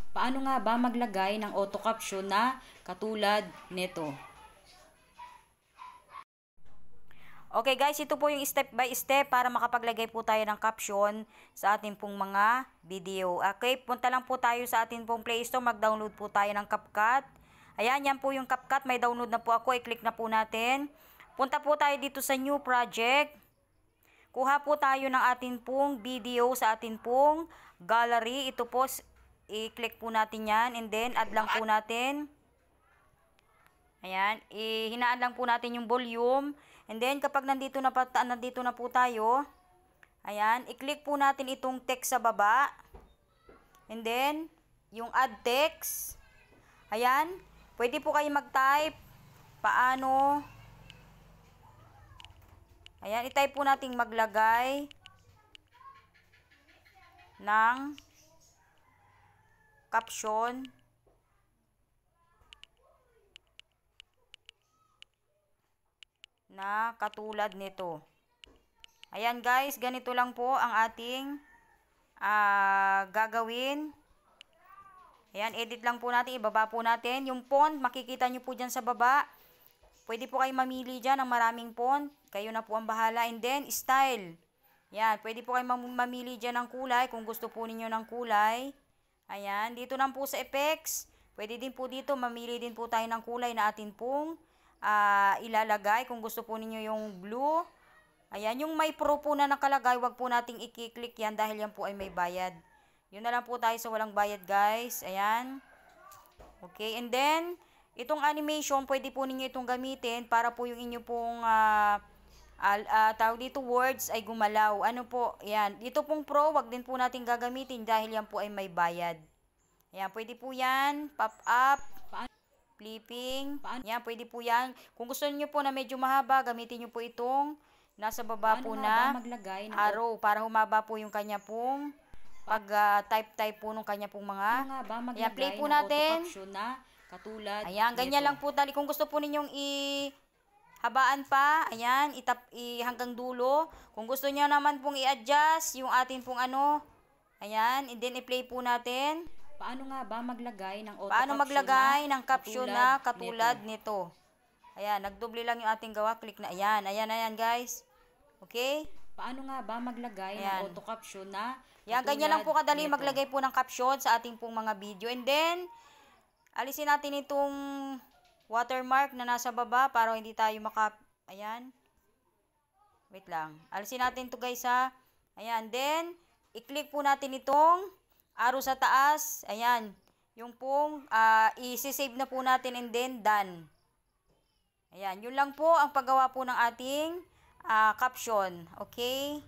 Paano nga ba maglagay ng auto caption na katulad nito? Okay guys, ito po yung step by step para makapaglagay po tayo ng caption sa ating pong mga video. Okay, punta lang po tayo sa ating pong Play Store, mag-download po tayo ng CapCut. Ayan, yan po yung CapCut, may download na po ako, i-click na po natin. Punta po tayo dito sa New Project. Kuha po tayo ng ating pong video sa ating pong gallery. Ito po, i-click po natin yan and then add lang po natin. Ayan, hinaan lang po natin yung volume. And then, kapag nandito na po tayo, ayan, i-click po natin itong text sa baba. And then, yung add text. Ayan, pwede po kayo mag-type. Paano? Ayan, i-type po natin maglagay ng caption na katulad nito. Ayan guys, ganito lang po ang ating gagawin. Ayan, edit lang po natin, ibaba po natin. Yung font, makikita nyo po dyan sa baba. Pwede po kayo mamili dyan ng maraming font. Kayo na po ang bahala. And then, style. Ayan, pwede po kayo mamili dyan ng kulay kung gusto po ninyo ng kulay. Ayan, dito lang po sa effects. Pwede din po dito, mamili din po tayo ng kulay na atin pong ilalagay kung gusto po ninyo yung blue. Ayan, yung may pro po na nakalagay, wag po nating i-click yan dahil yan po ay may bayad. Yun na lang po tayo sa walang bayad guys. Ayan. Okay, and then itong animation, pwede po ninyo itong gamitin para po yung inyo pong tawag dito words ay gumalaw. Ano po, ayan. Dito pong pro, wag din po natin gagamitin dahil yan po ay may bayad. Ayan, pwede po yan, pop up, flipping. Yan, pwede po yan. Kung gusto niyo po na medyo mahaba, gamitin niyo po itong nasa baba po na arrow para humaba po yung kanya pong pag-type po nung kanya pong mga. Ayan, play po natin. Ayan, ganyan lang po tali. Kung gusto po ninyong habaan pa, ayan, hanggang dulo. Kung gusto niyo naman pong i-adjust yung atin pong ano, ayan, and then i-play po natin. Paano nga ba maglagay ng caption na katulad nito? Ayan, nagdoble lang yung ating gawa. Click na. Ayan, ayan guys. Okay? Paano nga ba maglagay ng auto caption na yan, ganyan lang po kadali maglagay po ng caption sa ating pong mga video. And then, alisin natin itong watermark na nasa baba para hindi tayo ayan. Wait lang. Alisin natin to guys ha. Ayan, then, i-click po natin itong arrow sa taas, ayan, yung pong i-save na po natin and then done. Ayan, yun lang po ang paggawa po ng ating caption. Okay?